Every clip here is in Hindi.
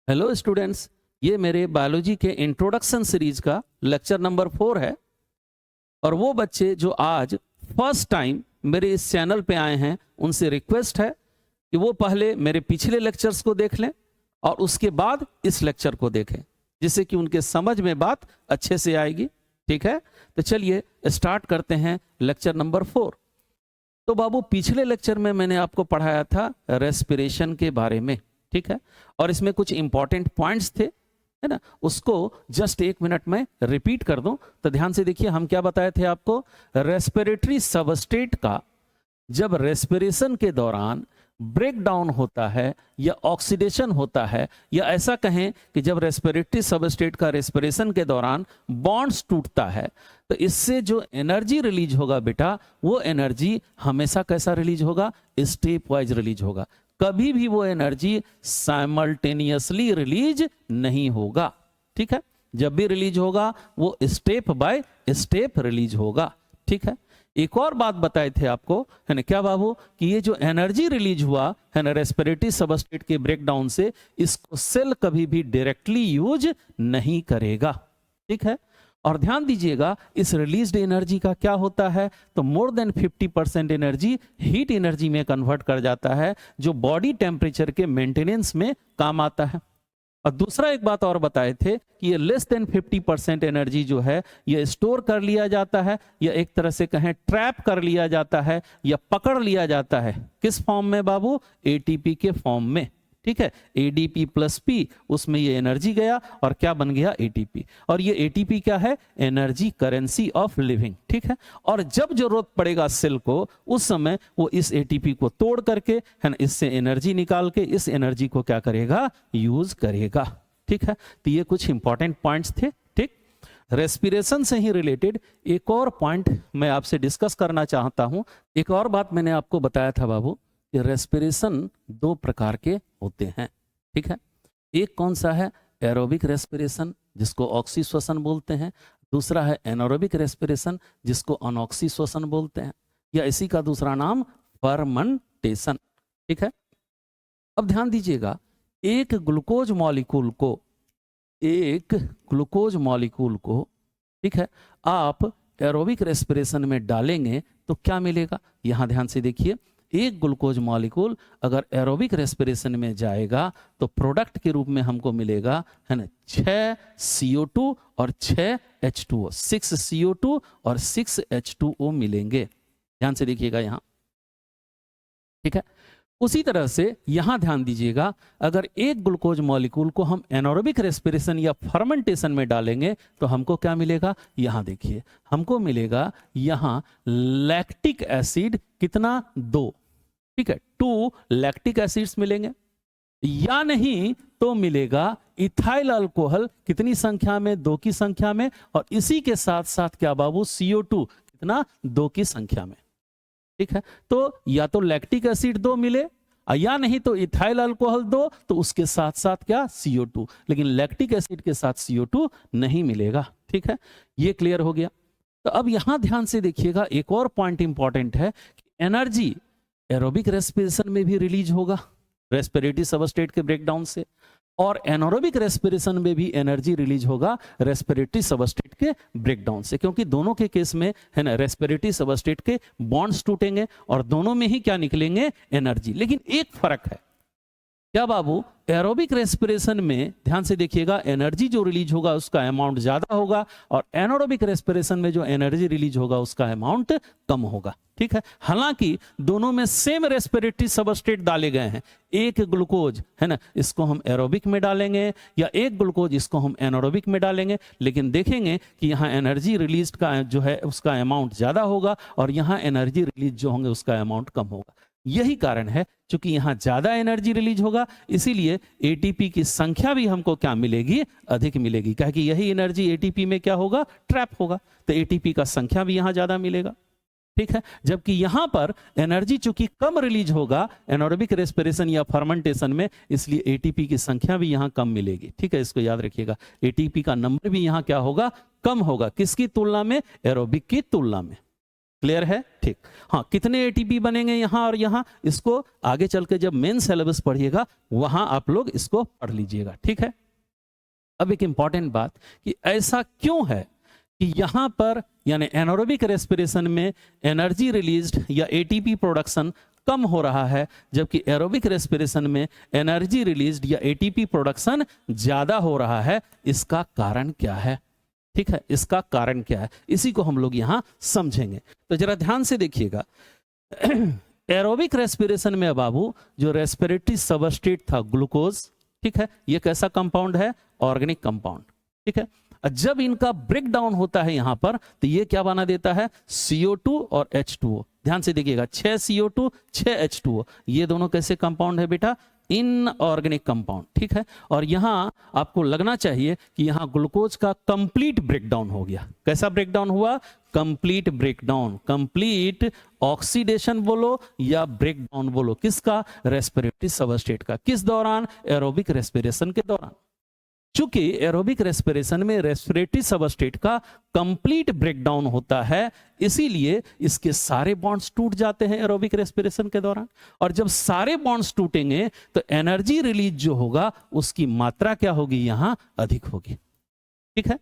हेलो स्टूडेंट्स, ये मेरे बायोलॉजी के इंट्रोडक्शन सीरीज का लेक्चर नंबर 4 है। और वो बच्चे जो आज फर्स्ट टाइम मेरे इस चैनल पे आए हैं उनसे रिक्वेस्ट है कि वो पहले मेरे पिछले लेक्चर्स को देख लें और उसके बाद इस लेक्चर को देखें, जिससे कि उनके समझ में बात अच्छे से आएगी। ठीक है, तो चलिए स्टार्ट करते हैं लेक्चर नंबर 4। तो बाबू, पिछले लेक्चर में मैंने आपको पढ़ाया था रेस्पिरेशन के बारे में। ठीक है, और इसमें कुछ इंपॉर्टेंट पॉइंट्स थे, है ना। उसको जस्ट 1 मिनट में रिपीट कर दूं तो ध्यान से देखिए। हम क्या बताए थे आपको? रेस्पिरेटरी सबस्ट्रेट का जब रेस्पिरेशन के दौरान ब्रेक डाउन होता है या ऑक्सीडेशन होता है, या ऐसा कहें कि जब रेस्पिरेटरी सबस्ट्रेट का रेस्पिरेशन के दौरान बॉन्ड्स टूटता है, तो इससे जो एनर्जी रिलीज होगा बेटा, वो एनर्जी हमेशा कैसा रिलीज होगा? स्टेप वाइज रिलीज होगा। कभी भी वो एनर्जी साइमल्टेनियसली रिलीज नहीं होगा। ठीक है, जब भी रिलीज होगा वो स्टेप बाय स्टेप रिलीज होगा। ठीक है, एक और बात बताए थे आपको, है ना, क्या बाबू, कि ये जो एनर्जी रिलीज हुआ है ना रेस्पिरेटरी सबस्ट्रेट के ब्रेकडाउन से, इसको सेल कभी भी डायरेक्टली यूज नहीं करेगा। ठीक है, और ध्यान दीजिएगा इस रिलीज्ड एनर्जी का क्या होता है, तो more than 50% energy heat energy में कन्वर्ट कर जाता है, जो बॉडी टेम्परेचर के मेंटेनेंस में काम आता है। और दूसरा एक बात और बताए थे कि ये लेस देन 50% एनर्जी जो है ये स्टोर कर लिया जाता है, या एक तरह से कहें ट्रैप कर लिया जाता है, या पकड़ लिया जाता है। किस फॉर्म में बाबू? एटीपी के फॉर्म में। ठीक है, एडीपी प्लस पी, उसमें ये एनर्जी गया और क्या बन गया? एटीपी। और ये एटीपी क्या है? Energy currency of living. ठीक है, और जब जरूरत पड़ेगा सेल को, उस समय वो इस एटीपी को तोड़ करके, है ना, इससे एनर्जी निकाल के इस एनर्जी को क्या करेगा? यूज करेगा। ठीक है, तो ये कुछ इंपॉर्टेंट पॉइंट्स थे। ठीक, रेस्पिरेशन से ही रिलेटेड एक और पॉइंट मैं आपसे डिस्कस करना चाहता हूं। एक और बात मैंने आपको बताया था बाबू कि रेस्पिरेशन 2 प्रकार के होते हैं। ठीक है, एक कौन सा है? एरोबिक रेस्पिरेशन, जिसको ऑक्सी श्वसन बोलते हैं। दूसरा है एनारोबिक रेस्पिरेशन, जिसको अनऑक्सी श्वसन बोलते हैं, या इसी का दूसरा नाम फर्मेंटेशन। ठीक है, अब ध्यान दीजिएगा, एक ग्लूकोज मॉलिक्यूल को ठीक है, आप एरोबिक रेस्पिरेशन में डालेंगे तो क्या मिलेगा? यहां ध्यान से देखिए, एक ग्लूकोज मॉलिक्यूल अगर एरोबिक रेस्पिरेशन में जाएगा तो प्रोडक्ट के रूप में हमको मिलेगा, है ना, 6 CO2 और 6 H2O, 6 CO2 और 6 H2O मिलेंगे। ध्यान से देखिएगा यहां। ठीक है, उसी तरह से यहां ध्यान दीजिएगा, अगर एक ग्लूकोज मॉलिक्यूल को हम एनारोबिक रेस्पिरेशन या फर्मेंटेशन में डालेंगे तो हमको क्या मिलेगा? यहां देखिए, हमको मिलेगा यहां लैक्टिक एसिड कितना? 2। ठीक है, 2 लैक्टिक एसिड्स मिलेंगे, या नहीं तो मिलेगा इथाइल अल्कोहल कितनी संख्या में? 2 की संख्या में। और इसी के साथ साथ क्या बाबू? CO2 कितना? 2 की संख्या में। ठीक है, तो या तो लैक्टिक एसिड 2 मिले, या नहीं तो इथाइल अल्कोहल 2, तो उसके साथ साथ क्या? CO2। लेकिन लैक्टिक एसिड के साथ CO2 नहीं मिलेगा। ठीक है, ये क्लियर हो गया। तो अब यहां ध्यान से देखिएगा, एक और पॉइंट इंपॉर्टेंट है कि एनर्जी एरोबिक रेस्पिरेशन में भी रिलीज होगा रेस्पिरेटरी सबस्ट्रेट के ब्रेकडाउन से, और एनारोबिक रेस्पिरेशन में भी एनर्जी रिलीज होगा रेस्पिरेटरी सबस्ट्रेट के ब्रेकडाउन से, क्योंकि दोनों के केस में, है ना, रेस्पिरेटरी सबस्ट्रेट के बॉन्ड्स टूटेंगे और दोनों में ही क्या निकलेंगे? एनर्जी। लेकिन एक फर्क है, क्या बाबू? एरोबिक रेस्पिरेशन में ध्यान से देखिएगा, एनर्जी जो रिलीज होगा उसका अमाउंट ज्यादा होगा, और एनारोबिक रेस्पिरेशन में जो एनर्जी रिलीज होगा उसका अमाउंट कम होगा। ठीक है, हालांकि दोनों में सेम रेस्पिरेटरी सबस्ट्रेट डाले गए हैं। एक ग्लूकोज, है ना, इसको हम एरोबिक में डालेंगे, या एक ग्लूकोज इसको हम एनारोबिक में डालेंगे, लेकिन देखेंगे कि यहाँ एनर्जी रिलीज का जो है उसका अमाउंट ज्यादा होगा, और यहाँ एनर्जी रिलीज जो होंगे उसका अमाउंट कम होगा। यही कारण है, क्योंकि यहां ज्यादा एनर्जी रिलीज होगा, इसीलिए एटीपी की संख्या भी हमको क्या मिलेगी? अधिक मिलेगी, क्योंकि यही एनर्जी एटीपी में क्या होगा? ट्रैप होगा, तो एटीपी का संख्या भी यहां ज्यादा मिलेगा। ठीक है, जबकि यहां पर एनर्जी चूंकि कम रिलीज होगा एनारोबिक रेस्पिरेशन या फर्मेंटेशन में, इसलिए एटीपी की संख्या भी यहां कम मिलेगी। ठीक है, इसको याद रखिएगा, एटीपी का नंबर भी यहां क्या होगा? कम होगा। किसकी तुलना में? एरोबिक की तुलना में। क्लियर है? ठीक। हाँ, कितने एटीपी बनेंगे यहां और यहां, इसको आगे चल के जब मेन सिलेबस पढ़िएगा वहां आप लोग इसको पढ़ लीजिएगा, ठीक है। अब एक इंपॉर्टेंट बात कि ऐसा क्यों है कि यहां पर यानी एनारोबिक रेस्पिरेशन में एनर्जी रिलीज्ड या एटीपी प्रोडक्शन कम हो रहा है, जबकि एरोबिक रेस्पिरेशन में एनर्जी रिलीज्ड या एटीपी प्रोडक्शन ज्यादा हो रहा है। इसका कारण क्या है? ठीक है, इसका कारण क्या है, इसी को हम लोग यहां समझेंगे। तो जरा ध्यान से देखिएगा। एरोबिक रेस्पिरेशन में बाबू जो रेस्पिरेटरी सबस्ट्रेट था ग्लूकोज, ठीक है, ये कैसा कंपाउंड है? ऑर्गेनिक कंपाउंड, ठीक है। जब इनका ब्रेक डाउन होता है यहां पर तो ये क्या बना देता है? CO2 और H2O। ध्यान से देखिएगा, 6 CO2 6 H2O, ये दोनों कैसे कंपाउंड है बेटा? इनऑर्गेनिक कंपाउंड, ठीक है। और यहां आपको लगना चाहिए कि यहां ग्लूकोज का कंप्लीट ब्रेकडाउन हो गया। कैसा ब्रेकडाउन हुआ? कंप्लीट ब्रेकडाउन, कंप्लीट ऑक्सीडेशन बोलो या ब्रेकडाउन बोलो, किसका? रेस्पिरेटरी सबस्ट्रेट का। किस दौरान? एरोबिक रेस्पिरेशन के दौरान। चूंकि एरोबिक रेस्पिरेशन में रेस्पिरेटरी सबस्ट्रेट का कंप्लीट ब्रेकडाउन होता है, इसीलिए इसके सारे बॉन्ड्स टूट जाते हैं एरोबिक रेस्पिरेशन के दौरान। और जब सारे बॉन्ड्स टूटेंगे तो एनर्जी रिलीज जो होगा उसकी मात्रा क्या होगी? यहां अधिक होगी, ठीक है।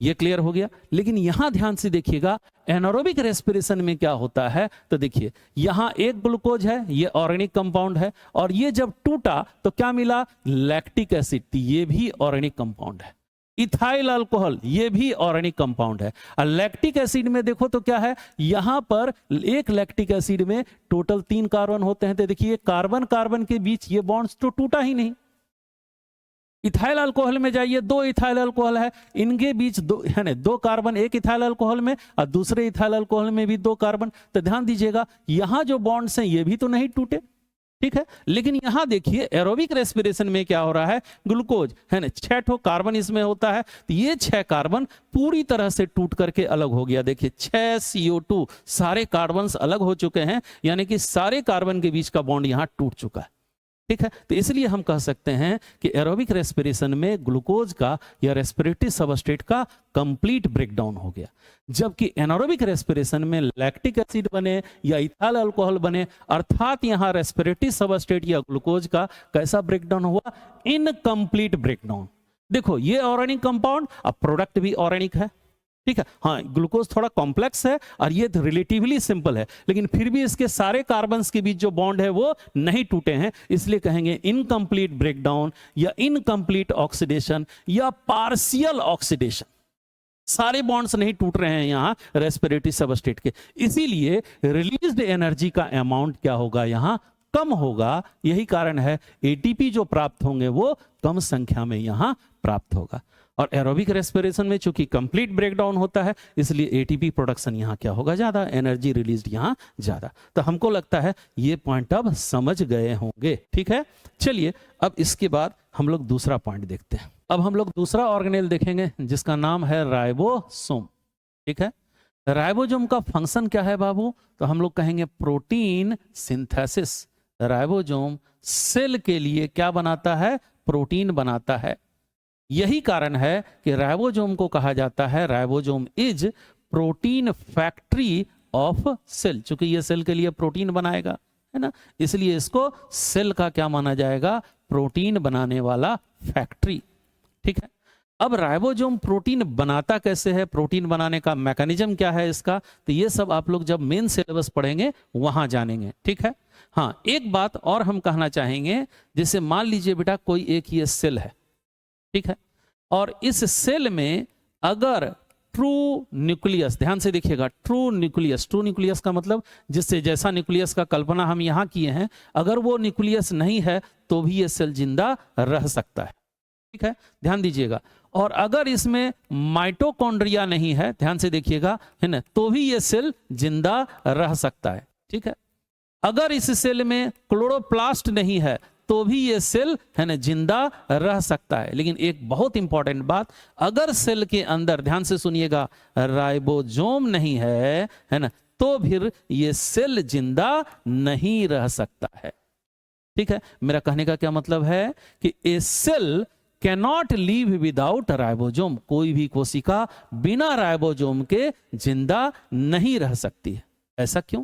ये क्लियर हो गया। लेकिन यहां ध्यान से देखिएगा, एनारोबिक रेस्पिरेशन में क्या होता है? तो देखिए यहां एक ग्लूकोज है, ये ऑर्गेनिक कंपाउंड है, और ये जब टूटा तो क्या मिला? लैक्टिक एसिड, ये भी ऑर्गेनिक कंपाउंड है। इथाइल अल्कोहल, ये भी ऑर्गेनिक कंपाउंड है। और लैक्टिक एसिड में देखो तो क्या है? यहां पर एक लैक्टिक एसिड में टोटल 3 कार्बन होते हैं। तो देखिए कार्बन कार्बन के बीच ये बॉन्ड्स तो टूटा ही नहीं। इथाइल अल्कोहल में जाइए, 2 इथाइल अल्कोहल है, इनके बीच 2 है ना, 2 कार्बन एक इथाइल अल्कोहल में और दूसरे इथाइल अल्कोहल में भी 2 कार्बन। तो ध्यान दीजिएगा यहां जो बॉन्ड्स हैं ये भी तो नहीं टूटे, ठीक है। लेकिन यहां देखिए एरोबिक रेस्पिरेशन में क्या हो रहा है? ग्लूकोज है ना, 6 कार्बन इसमें होता है, तो ये 6 कार्बन पूरी तरह से टूट करके अलग हो गया। देखिए 6 CO2, सारे कार्बन अलग हो चुके हैं, यानी कि सारे कार्बन के बीच का बॉन्ड यहां टूट चुका है, ठीक है। तो इसलिए हम कह सकते हैं कि एरोबिक रेस्पिरेशन में ग्लूकोज का या रेस्पिरेटरी सबस्ट्रेट का कंप्लीट ब्रेकडाउन हो गया, जबकि एनारोबिक रेस्पिरेशन में लैक्टिक एसिड बने या इथाइल अल्कोहल बने, अर्थात यहां रेस्पिरेटरी सबस्ट्रेट या ग्लूकोज का कैसा ब्रेकडाउन हुआ? Incomplete breakdown. देखो ये ऑर्गेनिक कंपाउंड, अब प्रोडक्ट भी ऑर्गेनिक है, ठीक है। हाँ, ग्लूकोज थोड़ा कॉम्प्लेक्स है और ये रिलेटिवली सिंपल है, लेकिन फिर भी इसके सारे कार्बन्स के बीच जो बॉन्ड है वो नहीं टूटे हैं, इसलिए कहेंगे इनकम्प्लीट ब्रेकडाउन या इनकम्प्लीट ऑक्सीडेशन या पार्शियल ऑक्सीडेशन। सारे बॉन्ड्स नहीं टूट रहे हैं यहां रेस्पिरेटरी सबस्ट्रेट के, इसीलिए रिलीज्ड एनर्जी का अमाउंट क्या होगा? यहां कम होगा। यही कारण है एटीपी जो प्राप्त होंगे वो कम संख्या में यहां प्राप्त होगा। और एरोबिक रेस्पिरेशन में चूंकि कंप्लीट ब्रेकडाउन होता है, इसलिए एटीपी प्रोडक्शन यहां क्या होगा? ज्यादा, एनर्जी रिलीज्ड यहां ज्यादा। तो हमको लगता है ये पॉइंट अब समझ गए होंगे, ठीक है। चलिए अब इसके बाद हम लोग दूसरा पॉइंट देखते हैं। अब हम लोग दूसरा ऑर्गेनेल देखेंगे जिसका नाम है राइबोसोम, ठीक है। राइबोसोम का फंक्शन क्या है बाबू? तो हम लोग कहेंगे प्रोटीन सिंथेसिस। राइबोसोम सेल के लिए क्या बनाता है? प्रोटीन बनाता है। यही कारण है कि राइबोसोम को कहा जाता है, ribosome is protein factory of cell. चूंकि ये सेल के लिए प्रोटीन बनाएगा, है ना, इसलिए इसको सेल का क्या माना जाएगा? प्रोटीन बनाने वाला फैक्ट्री, ठीक है। अब राइबोसोम प्रोटीन बनाता कैसे है? प्रोटीन बनाने का मैकेनिज्म क्या है इसका? तो ये सब आप लोग जब मेन सिलेबस पढ़ेंगे वहां जानेंगे, ठीक है। हाँ, एक बात और हम कहना चाहेंगे, जैसे मान लीजिए बेटा कोई एक ये सेल है, ठीक है, और इस सेल में अगर ट्रू न्यूक्लियस, ध्यान से देखिएगा, ट्रू न्यूक्लियस का मतलब जिससे जैसा न्यूक्लियस का कल्पना हम यहां किए हैं, अगर वो न्यूक्लियस नहीं है तो भी ये सेल जिंदा रह सकता है, ठीक है, ध्यान दीजिएगा। और अगर इसमें माइटोकॉन्ड्रिया नहीं है, ध्यान से देखिएगा, है ना, तो भी ये सेल जिंदा रह सकता है, ठीक है। अगर इस सेल में क्लोरोप्लास्ट नहीं है तो भी ये सेल, है ना, जिंदा रह सकता है। लेकिन एक बहुत इंपॉर्टेंट बात, अगर सेल के अंदर, ध्यान से सुनिएगा, राइबोसोम नहीं है ना, तो फिर ये सेल जिंदा नहीं रह सकता है, ठीक है। मेरा कहने का क्या मतलब है कि a cell cannot live without ribosome, कोई भी कोशिका बिना राइबोसोम के जिंदा नहीं रह सकती है। ऐसा क्यों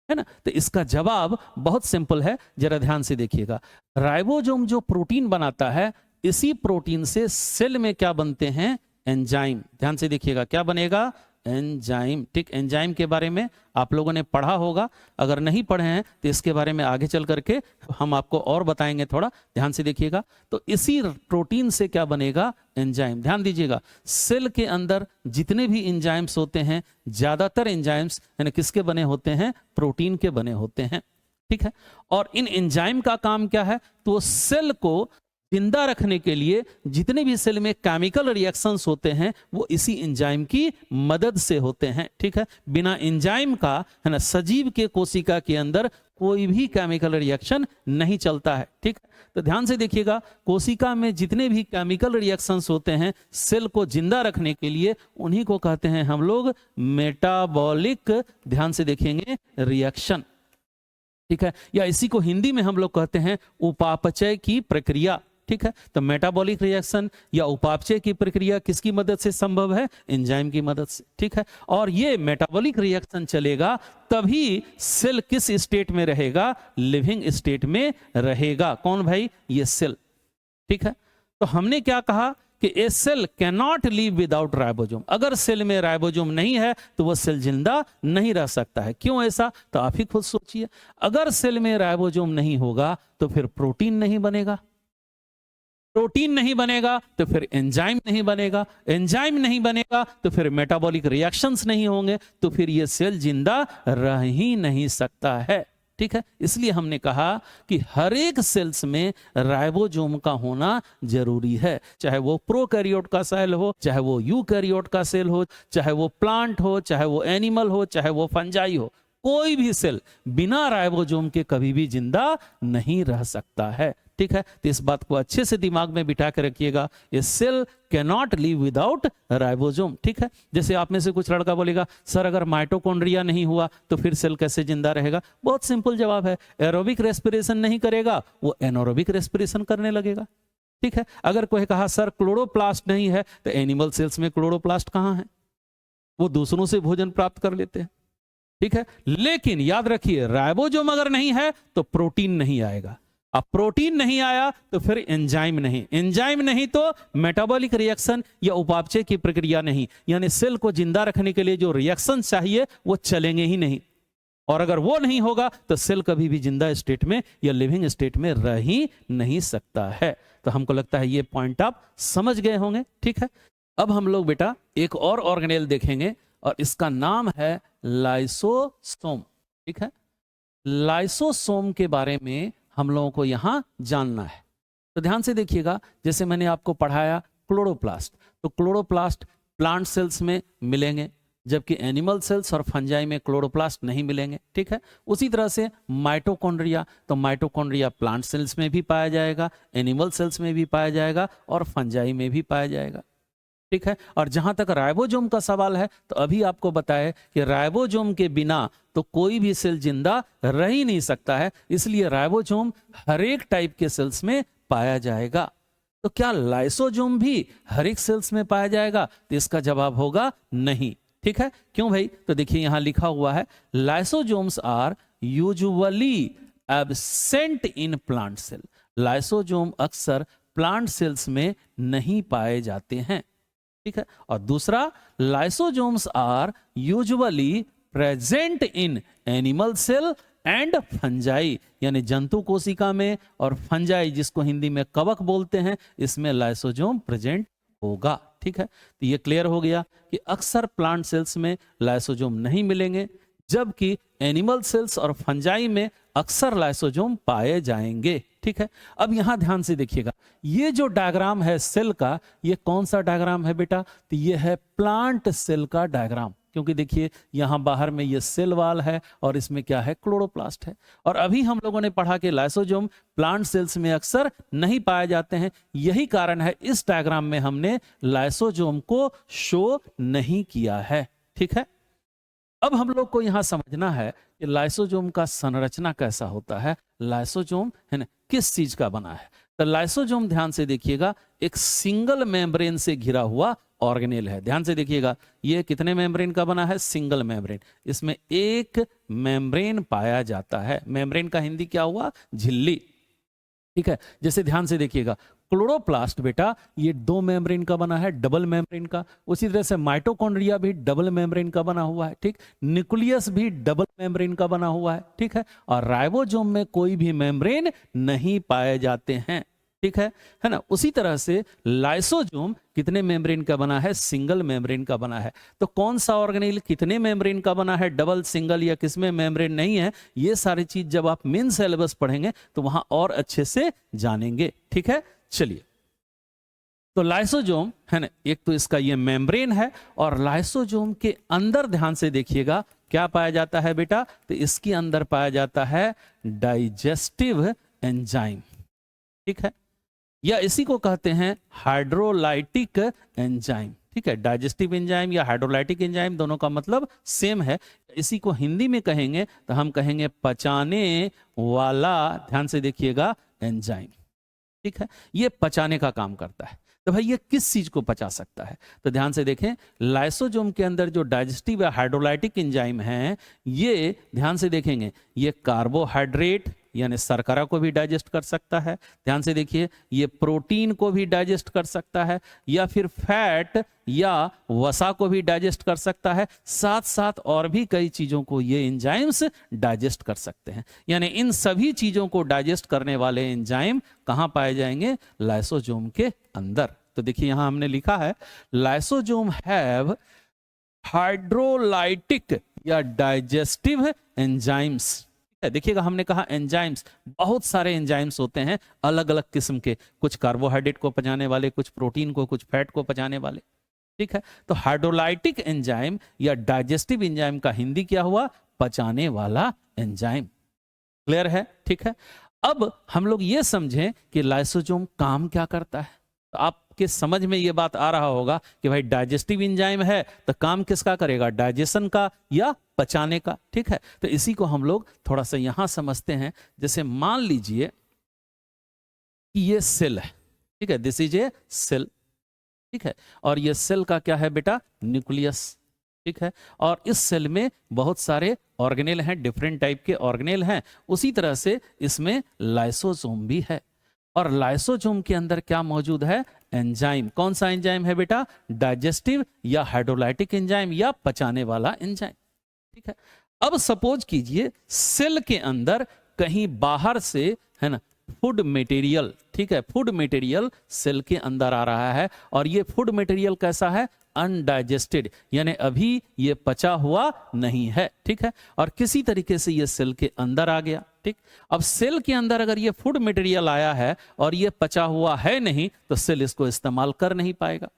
है ना? तो इसका जवाब बहुत सिंपल है, जरा ध्यान से देखिएगा। राइबोसोम जो प्रोटीन बनाता है, इसी प्रोटीन से सेल में क्या बनते हैं? एंजाइम। ध्यान से देखिएगा, क्या बनेगा? एंजाइम। ठीक, एंजाइम के बारे में आप लोगों ने पढ़ा होगा, अगर नहीं पढ़े हैं तो इसके बारे में आगे चल करके हम आपको और बताएंगे। थोड़ा ध्यान से देखिएगा। तो इसी प्रोटीन से क्या बनेगा? एंजाइम। ध्यान दीजिएगा, सेल के अंदर जितने भी एंजाइम्स होते हैं, ज्यादातर एंजाइम्स यानी किसके बने होते हैं? प्रोटीन के बने होते हैं। ठीक है, और इन एंजाइम का काम क्या है? तो सेल को जिंदा रखने के लिए जितने भी सेल में केमिकल रिएक्शंस होते हैं, वो इसी एंजाइम की मदद से होते हैं। ठीक है, बिना एंजाइम का, है ना, सजीव के कोशिका के अंदर कोई भी केमिकल रिएक्शन नहीं चलता है। ठीक, तो ध्यान से देखिएगा, कोशिका में जितने भी केमिकल रिएक्शंस होते हैं सेल को जिंदा रखने के लिए, उन्हीं को कहते हैं हम लोग मेटाबॉलिक, ध्यान से देखेंगे, रिएक्शन। ठीक है, या इसी को हिंदी में हम लोग कहते हैं उपापचय की प्रक्रिया। ठीक है, तो मेटाबॉलिक रिएक्शन या उपापचय की प्रक्रिया किसकी मदद से संभव है? एंजाइम की मदद से। ठीक है, और ये मेटाबॉलिक रिएक्शन चलेगा तभी सेल किस स्टेट में रहेगा? लिविंग स्टेट में रहेगा। कौन भाई? ये सेल। ठीक है, तो हमने क्या कहा कि a cell can not live without ribosome. अगर सेल में राइबोसोम नहीं है तो वह सेल जिंदा नहीं रह सकता है। क्यों ऐसा? तो आप ही खुद सोचिए। अगर सेल में राइबोसोम नहीं होगा तो फिर प्रोटीन नहीं बनेगा, प्रोटीन नहीं बनेगा तो फिर एंजाइम नहीं बनेगा, एंजाइम नहीं बनेगा तो फिर मेटाबॉलिक रिएक्शंस नहीं होंगे, तो फिर ये सेल जिंदा रह ही नहीं सकता है। ठीक है, इसलिए हमने कहा कि हर एक सेल्स में राइबोसोम का होना जरूरी है, चाहे वो प्रोकैरियोट का सेल हो, चाहे वो यूकैरियोट का सेल हो, चाहे वो प्लांट हो, चाहे वो एनिमल हो, चाहे वो फंजाई हो। कोई भी सेल बिना राइबोसोम के कभी भी जिंदा नहीं रह सकता है। ठीक है, तो इस बात को अच्छे से दिमाग में बिठा के रखिएगा, ये cell can not live without ribosome. ठीक है, जैसे आप में से कुछ लड़का बोलेगा, सर अगर माइटोकॉन्ड्रिया नहीं हुआ तो फिर सेल कैसे जिंदा रहेगा? बहुत सिंपल जवाब है, एरोबिक रेस्पिरेशन नहीं करेगा, वो एनोरोबिक रेस्पिरेशन करने लगेगा। ठीक है, अगर कोई कहा सर क्लोरोप्लास्ट नहीं है, तो एनिमल सेल्स में क्लोरोप्लास्ट कहाँ है? वो दूसरों से भोजन प्राप्त कर लेते हैं। ठीक है, लेकिन याद रखिए, राइबोसोम अगर नहीं है तो प्रोटीन नहीं आएगा, अब प्रोटीन नहीं आया तो फिर एंजाइम नहीं, एंजाइम नहीं तो मेटाबॉलिक रिएक्शन या उपापचय की प्रक्रिया नहीं, यानी सेल को जिंदा रखने के लिए जो रिएक्शन चाहिए वो चलेंगे ही नहीं। और अगर वो नहीं होगा तो सेल कभी भी जिंदा स्टेट में या लिविंग स्टेट में रह ही नहीं सकता है। तो हमको लगता है ये पॉइंट आप समझ गए होंगे। ठीक है, अब हम लोग बेटा एक और ऑर्गेनेल देखेंगे और इसका नाम है लाइसोसोम। ठीक है, लाइसोसोम के बारे में हम लोगों को यहां जानना है। तो ध्यान से देखिएगा, जैसे मैंने आपको पढ़ाया क्लोरोप्लास्ट, तो क्लोरोप्लास्ट प्लांट सेल्स में मिलेंगे, जबकि एनिमल सेल्स और फंजाई में क्लोरोप्लास्ट नहीं मिलेंगे। ठीक है, उसी तरह से माइटोकॉन्ड्रिया, तो माइटोकॉन्ड्रिया प्लांट सेल्स में भी पाया जाएगा, एनिमल सेल्स में भी पाया जाएगा और फंजाई में भी पाया जाएगा। ठीक है, और जहां तक राइबोसोम का सवाल है, तो अभी आपको बताया कि राइबोसोम के बिना तो कोई भी सेल जिंदा रह ही नहीं सकता है, इसलिए राइबोसोम हर एक टाइप के सेल्स में पाया जाएगा। तो क्या लाइसोसोम भी हर एक सेल्स में पाया जाएगा? तो इसका जवाब होगा नहीं। ठीक है, क्यों भाई? तो देखिए यहां लिखा हुआ है, lysosomes are usually absent in plant cell. Lysosome अक्सर प्लांट सेल्स में नहीं पाए जाते हैं। ठीक है, और दूसरा, lysosomes are usually present in animal cell and fungi, यानी जंतु कोशिका में और फंजाई जिसको हिंदी में कवक बोलते हैं, इसमें लाइसोसोम प्रेजेंट होगा। ठीक है, तो ये क्लियर हो गया कि अक्सर प्लांट सेल्स में लाइसोसोम नहीं मिलेंगे, जबकि एनिमल सेल्स और फंजाई में अक्सर लाइसोसोम पाए जाएंगे। ठीक है, अब यहां ध्यान से देखिएगा, ये जो डायग्राम है सेल का, ये कौन सा डायग्राम है बेटा? तो ये है प्लांट सेल का डायग्राम, क्योंकि देखिए यहां बाहर में ये सेल वाल है और इसमें क्या है? क्लोरोप्लास्ट है। और अभी हम लोगों ने पढ़ा कि लाइसोसोम प्लांट सेल्स में अक्सर नहीं पाए जाते हैं, यही कारण है इस डायग्राम में हमने लाइसोसोम को शो नहीं किया है। ठीक है, अब हम लोग को यहां समझना है कि लाइसोसोम का संरचना कैसा होता है, लाइसोसोम है ना किस चीज का बना है। तो लाइसोसोम ध्यान से देखिएगा एक सिंगल मेम्ब्रेन से घिरा हुआ ऑर्गेनेल है। ध्यान से देखिएगा ये कितने मेम्ब्रेन का बना है, सिंगल मेम्ब्रेन। इसमें एक मेम्ब्रेन पाया जाता है। मेम्ब्रेन का हिंदी क्या हुआ, झिल्ली। ठीक है, जैसे ध्यान से देखिएगा क्लोरोप्लास्ट बेटा ये 2 मेम्ब्रेन का बना है, डबल मेम्ब्रेन का। उसी तरह से माइटोकॉन्ड्रिया भी डबल मेम्ब्रेन का बना हुआ है। ठीक, न्यूक्लियस भी डबल मेम्ब्रेन का बना हुआ है। ठीक है, और राइबोसोम में कोई भी मेम्ब्रेन नहीं पाए जाते हैं। ठीक है ना। उसी तरह से लाइसोसोम कितने मेम्ब्रेन का बना है, सिंगल मेम्ब्रेन का बना है। तो कौन सा ऑर्गेनेल कितने मेम्ब्रेन का बना है, डबल, सिंगल या किसमें मेम्ब्रेन नहीं है, ये सारी चीज जब आप मेन सिलेबस पढ़ेंगे तो वहां और अच्छे से जानेंगे। ठीक है, चलिए। तो लाइसोसोम है ना, एक तो इसका ये मेम्ब्रेन है, और लाइसोसोम के अंदर ध्यान से देखिएगा क्या पाया जाता है बेटा, तो इसके अंदर पाया जाता है डाइजेस्टिव एंजाइम। ठीक है, या इसी को कहते हैं हाइड्रोलाइटिक एंजाइम। ठीक है, डाइजेस्टिव एंजाइम या हाइड्रोलाइटिक एंजाइम दोनों का मतलब सेम है। इसी को हिंदी में कहेंगे तो हम कहेंगे पचाने वाला, ध्यान से देखिएगा, एंजाइम। ठीक है, ये पचाने का काम करता है। तो भाई ये किस चीज को पचा सकता है, तो ध्यान से देखें लाइसोसोम के अंदर जो डाइजेस्टिव या हाइड्रोलाइटिक एंजाइम है, ये ध्यान से देखेंगे ये कार्बोहाइड्रेट यानी शर्करा को भी डाइजेस्ट कर सकता है। ध्यान से देखिए ये प्रोटीन को भी डाइजेस्ट कर सकता है, या फिर फैट या वसा को भी डाइजेस्ट कर सकता है। साथ साथ और भी कई चीजों को ये एंजाइम्स डाइजेस्ट कर सकते हैं। यानी इन सभी चीजों को डाइजेस्ट करने वाले एंजाइम कहां पाए जाएंगे, लाइसोसोम के अंदर। तो देखिए यहां हमने लिखा है लाइसोसोम हैव हाइड्रोलाइटिक या डाइजेस्टिव एंजाइम्स। देखिएगा हमने कहा एंजाइम्स, बहुत सारे एंजाइम्स होते हैं अलग अलग किस्म के, कुछ कार्बोहाइड्रेट को पचाने वाले, कुछ प्रोटीन को, कुछ फैट को पचाने वाले। ठीक है, तो हाइड्रोलाइटिक एंजाइम या डाइजेस्टिव एंजाइम का हिंदी क्या हुआ, पचाने वाला एंजाइम। क्लियर है। ठीक है, अब हम लोग ये समझें कि लाइसोसोम काम क्या करता है। तो आपके समझ में ये बात आ रहा होगा कि भाई डाइजेस्टिव एंजाइम है तो काम किसका करेगा, डाइजेशन का या पचाने का। ठीक है, तो इसी को हम लोग थोड़ा सा यहां समझते हैं। जैसे मान लीजिए कि ये सेल है। ठीक है, दिस इज ए सेल। ठीक है, और ये सेल का क्या है बेटा, न्यूक्लियस। ठीक है, और इस सेल में बहुत सारे ऑर्गेनेल हैं, डिफरेंट टाइप के ऑर्गेनेल हैं। उसी तरह से इसमें लाइसोसोम भी है, और लाइसोसोम के अंदर क्या मौजूद है, एंजाइम। कौन सा एंजाइम है बेटा, डाइजेस्टिव या हाइड्रोलाइटिक एंजाइम या पचाने वाला एंजाइम। ठीक है, अब सपोज कीजिए सेल के अंदर कहीं बाहर से है ना फूड मटेरियल, ठीक है, फूड मटेरियल सेल के अंदर आ रहा है, और ये फूड मटेरियल कैसा है, अनडाइजेस्टेड, यानी अभी ये पचा हुआ नहीं है। ठीक है, और किसी तरीके से ये सेल के अंदर आ गया। ठीक, अब सेल के अंदर अगर ये फूड मटेरियल आया है और ये पचा हुआ है नहीं, तो सेल इसको इस्तेमाल कर नहीं पाएगा।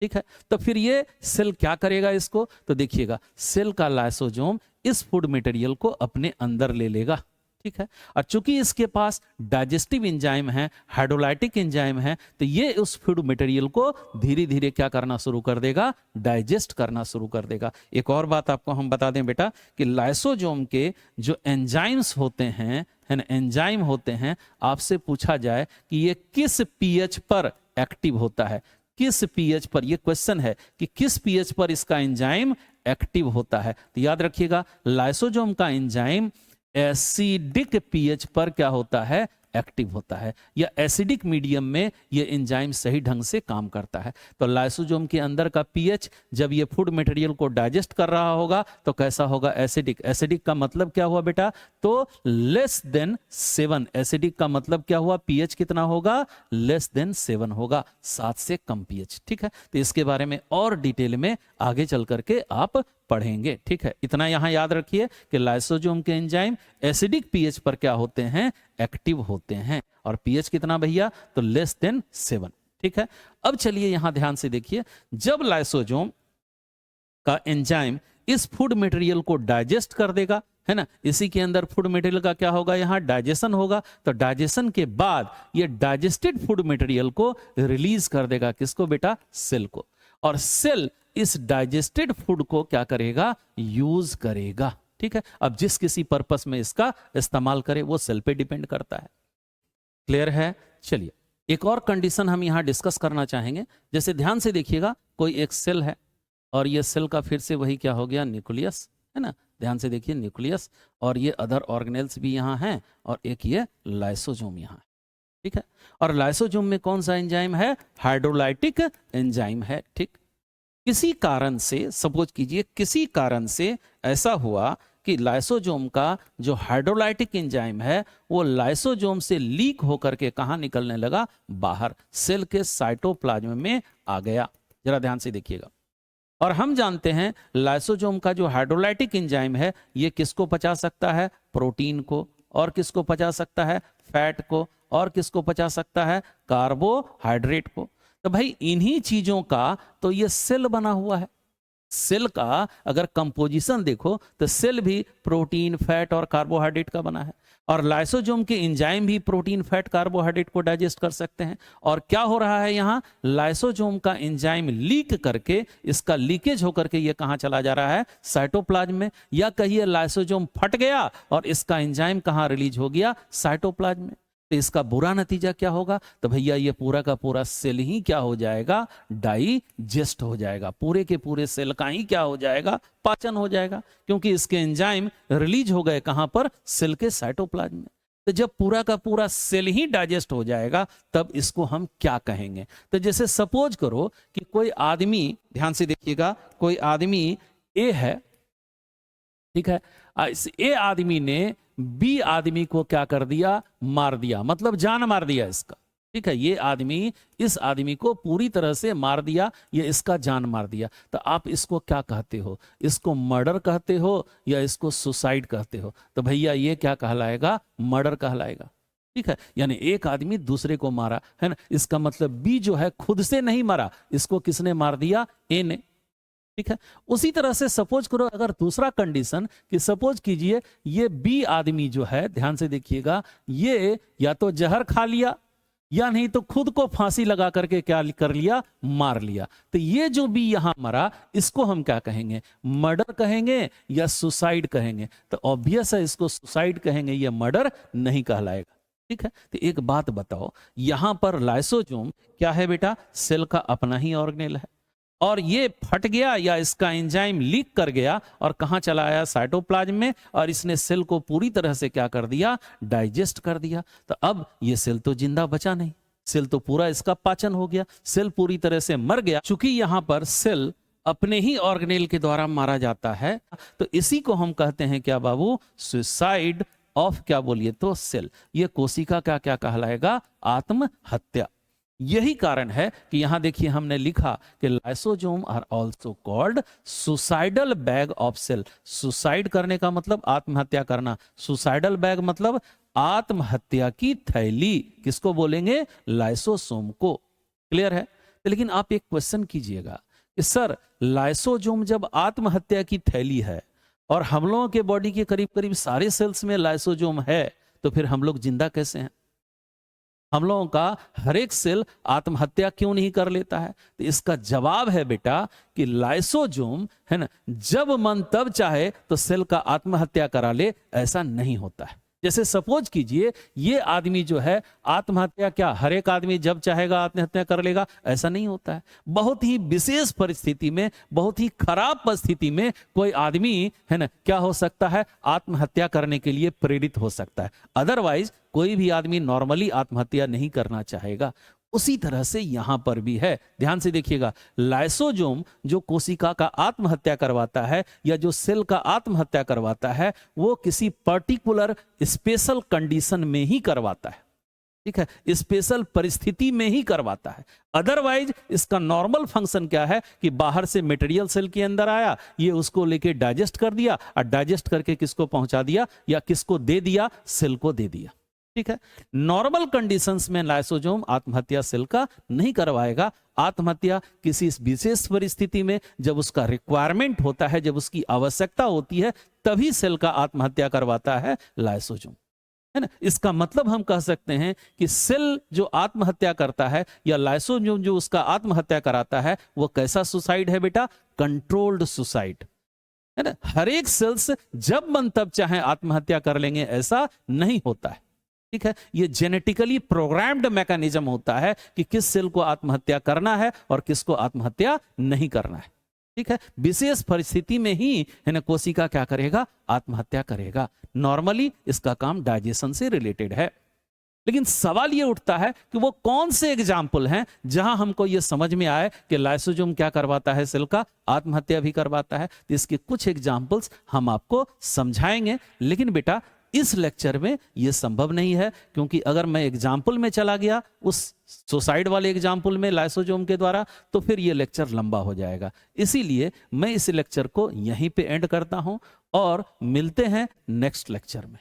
ठीक है, तो फिर ये सेल क्या करेगा इसको, तो देखिएगा सेल का लाइसोसोम इस फूड मटेरियल को अपने अंदर ले लेगा। ठीक है, और चूंकि इसके पास डाइजेस्टिव एंजाइम है, हाइड्रोलाइटिक एंजाइम है, तो ये उस फूड मटेरियल को धीरे धीरे क्या करना शुरू कर देगा, डाइजेस्ट करना शुरू कर देगा। एक और बात आपको हम बता दें बेटा कि लाइसोसोम के जो एंजाइम्स होते हैं, है ना, एंजाइम होते हैं, आपसे पूछा जाए कि ये किस पीएच पर एक्टिव होता है, किस पीएच पर, ये क्वेश्चन है कि किस पीएच पर इसका एंजाइम एक्टिव होता है, तो याद रखिएगा लाइसोसोम का एंजाइम एसिडिक पीएच पर क्या होता है, एक्टिव होता है, या एसिडिक मीडियम में ये एंजाइम सही ढंग से काम करता है। तो लाइसोसोम के अंदर का पीएच जब ये फूड मटेरियल को डाइजेस्ट कर रहा होगा तो कैसा होगा, एसिडिक। एसिडिक का मतलब क्या हुआ बेटा, तो लेस देन 7। एसिडिक का मतलब क्या हुआ, पीएच कितना होगा, लेस देन 7 होगा, 7 से कम पीएच। ठीक है, तो इसके बारे में और डिटेल में आगे चल करके आप पढ़ेंगे। ठीक है, इतना यहां याद रखिए कि लाइसोसोम के एंजाइम एसिडिक पीएच पर क्या होते हैं, एक्टिव होते हैं, और पीएच कितना भैया, तो लेस देन 7। ठीक है, अब चलिए यहां ध्यान से देखिए, जब लाइसोसोम का एंजाइम इस फूड मटेरियल को डाइजेस्ट कर देगा, है ना, इसी के अंदर फूड मटेरियल का क्या होगा, यहां डाइजेशन होगा, तो डाइजेशन के बाद ये डाइजेस्टेड फूड मटेरियल को रिलीज कर देगा, किसको बेटा, सेल को, और सेल इस डाइजेस्टेड फूड को क्या करेगा, यूज करेगा। ठीक है, अब जिस किसी पर्पस में इसका इस्तेमाल करे वो सेल पे डिपेंड करता है। क्लियर है? चलिए एक और कंडीशन हम यहां डिस्कस करना चाहेंगे। जैसे ध्यान से देखिएगा, कोई एक सेल है और ये सेल का फिर से वही क्या हो गया, न्यूक्लियस, है ना। ध्यान से देखिए, न्यूक्लियस, और ये अदर ऑर्गेनेल्स भी यहाँ हैं, और एक ये लाइसोसोम यहाँ है। ठीक है, और लाइसोसोम में कौन सा एंजाइम है, हाइड्रोलाइटिक एंजाइम है। ठीक, किसी कारण से, सपोज कीजिए किसी कारण से ऐसा हुआ कि लाइसोसोम का जो हाइड्रोलाइटिक एंजाइम है वो लाइसोसोम से लीक होकर के कहाँ निकलने लगा, बाहर, सेल के साइटोप्लाज्म में आ गया। जरा ध्यान से देखिएगा, और हम जानते हैं लाइसोसोम का जो हाइड्रोलाइटिक एंजाइम है ये किसको पचा सकता है, प्रोटीन को, और किसको पचा सकता है, फैट को, और किसको पचा सकता है, कार्बोहाइड्रेट को। तो भाई इन्हीं चीजों का तो ये सेल बना हुआ है। सेल का अगर कंपोजिशन देखो तो सेल भी प्रोटीन, फैट और कार्बोहाइड्रेट का बना है, और लाइसोसोम के एंजाइम भी प्रोटीन, फैट, कार्बोहाइड्रेट को डाइजेस्ट कर सकते हैं। और क्या हो रहा है यहाँ, लाइसोसोम का एंजाइम लीक करके, इसका लीकेज होकर के ये कहाँ चला जा रहा है, साइटोप्लाज्म में, या कहिए लाइसोसोम फट गया और इसका एंजाइम कहाँ रिलीज हो गया, साइटोप्लाज्म में। तो इसका बुरा नतीजा क्या होगा, तो भैया ये पूरा का पूरा सेल ही क्या हो जाएगा, डाइजेस्ट हो जाएगा, पूरे के पूरे सेल का ही क्या हो जाएगा, पाचन हो जाएगा, क्योंकि इसके एंजाइम रिलीज हो गए कहां पर, सेल के साइटोप्लाज्म में। तो जब पूरा का पूरा सेल ही डाइजेस्ट हो जाएगा तब इसको हम क्या कहेंगे। तो जैसे सपोज करो कि कोई आदमी, ध्यान से देखिएगा, कोई आदमी ए है, ठीक है, इस ए आदमी ने बी आदमी को क्या कर दिया, मार दिया, मतलब जान मार दिया इसका। ठीक है, ये आदमी इस आदमी को पूरी तरह से मार दिया, ये इसका जान मार दिया। तो आप इसको क्या कहते हो, इसको मर्डर कहते हो या इसको सुसाइड कहते हो, तो भैया ये क्या कहलाएगा, मर्डर कहलाएगा। ठीक है, यानी एक आदमी दूसरे को मारा है ना, इसका मतलब बी जो है खुद से नहीं मारा, इसको किसने मार दिया, ए ने। ठीक है, उसी तरह से सपोज करो अगर दूसरा कंडीशन कि सपोज कीजिए ये बी आदमी जो है, ध्यान से देखिएगा, ये या तो जहर खा लिया या नहीं तो खुद को फांसी लगा करके क्या कर लिया, मार लिया। तो ये जो भी यहां मरा इसको हम क्या कहेंगे, मर्डर कहेंगे या सुसाइड कहेंगे। तो ऑब्वियस है इसको सुसाइड कहेंगे, ये मर्डर नहीं कहलाएगा। ठीक है, तो एक बात बताओ, यहां पर लाइसोसोम क्या है बेटा, सेल का अपना ही ऑर्गेनेल है, और ये फट गया या इसका एंजाइम लीक कर गया और कहां चला आया, साइटोप्लाज्म में, और इसने सेल को पूरी तरह से क्या कर दिया, डाइजेस्ट कर दिया। तो अब ये सेल तो जिंदा बचा नहीं, सेल तो पूरा इसका पाचन हो गया, सेल पूरी तरह से मर गया। चूंकि यहां पर सेल अपने ही ऑर्गेनेल के द्वारा मारा जाता है तो इसी को हम कहते हैं क्या बाबू, सुसाइड ऑफ, क्या बोलिए तो, सेल। ये कोशिका का क्या कहलाएगा, आत्महत्या। यही कारण है कि यहां देखिए हमने लिखा कि lysosome are also called suicidal bag of cell. Suicide करने का मतलब आत्महत्या करना, सुसाइडल बैग मतलब आत्महत्या की थैली, किसको बोलेंगे, लाइसोसोम को। क्लियर है? लेकिन आप एक क्वेश्चन कीजिएगा कि सर लाइसोसोम जब आत्महत्या की थैली है और हम लोगों के बॉडी के करीब करीब सारे सेल्स में लाइसोसोम है, तो फिर हम लोग जिंदा कैसे हैं, हम लोगों का हर एक सेल आत्महत्या क्यों नहीं कर लेता है? तो इसका जवाब है बेटा कि लाइसोसोम है ना, जब मन तब चाहे तो सेल का आत्महत्या करा ले, ऐसा नहीं होता है। जैसे सपोज कीजिए ये आदमी जो है आत्महत्या, क्या हर एक आदमी जब चाहेगा आत्महत्या कर लेगा? ऐसा नहीं होता है। बहुत ही विशेष परिस्थिति में, बहुत ही खराब परिस्थिति में कोई आदमी है ना क्या हो सकता है, आत्महत्या करने के लिए प्रेरित हो सकता है। अदरवाइज कोई भी आदमी नॉर्मली आत्महत्या नहीं करना चाहेगा। उसी तरह से यहां पर भी है, ध्यान से देखिएगा, लाइसोसोम जो कोशिका का आत्महत्या करवाता है या जो सेल का आत्महत्या करवाता है वो किसी पर्टिकुलर स्पेशल कंडीशन में ही करवाता है। ठीक है, स्पेशल परिस्थिति में ही करवाता है। अदरवाइज इसका नॉर्मल फंक्शन क्या है कि बाहर से मटेरियल सेल के अंदर आया, ये उसको लेके डाइजेस्ट कर दिया, और डाइजेस्ट करके किसको पहुंचा दिया या किसको दे दिया, सेल को दे दिया। ठीक है, नॉर्मल कंडीशंस में लाइसोसोम आत्महत्या सेल का नहीं करवाएगा। आत्महत्या किसी विशेष परिस्थिति में जब उसका रिक्वायरमेंट होता है, जब उसकी आवश्यकता होती है, तभी सेल का आत्महत्या करवाता है लाइसोसोम। है ना। इसका मतलब हम कह सकते हैं कि सेल जो आत्महत्या करता है या लाइसोसोम जो उसका आत्महत्या कराता है, वो कैसा सुसाइड है बेटा? कंट्रोल्ड सुसाइड, है ना। हर एक सेल्स जब मन तब चाहे आत्महत्या कर लेंगे, ऐसा नहीं होता है, ठीक है। ये जेनेटिकली प्रोग्राम्ड मैकेनिज्म होता है कि किस सेल को आत्महत्या करना है और किसको आत्महत्या नहीं करना है, ठीक है। विशेष परिस्थिति में ही, है ना, कोशिका क्या करेगा? आत्महत्या करेगा। नॉर्मली इसका काम डाइजेशन से रिलेटेड है। लेकिन सवाल ये उठता है कि वो कौन से एग्जाम्पल हैं जहां हमको ये समझ में आए कि लाइसोसोम क्या करवाता है? सेल का आत्महत्या भी करवाता है। तो इसके कुछ एग्जाम्पल्स हम आपको समझाएंगे, लेकिन बेटा इस लेक्चर में ये संभव नहीं है, क्योंकि अगर मैं एग्जाम्पल में चला गया उस सुसाइड वाले एग्जाम्पल में लाइसोसोम के द्वारा, तो फिर ये लेक्चर लंबा हो जाएगा। इसीलिए मैं इस लेक्चर को यहीं पे एंड करता हूं और मिलते हैं नेक्स्ट लेक्चर में।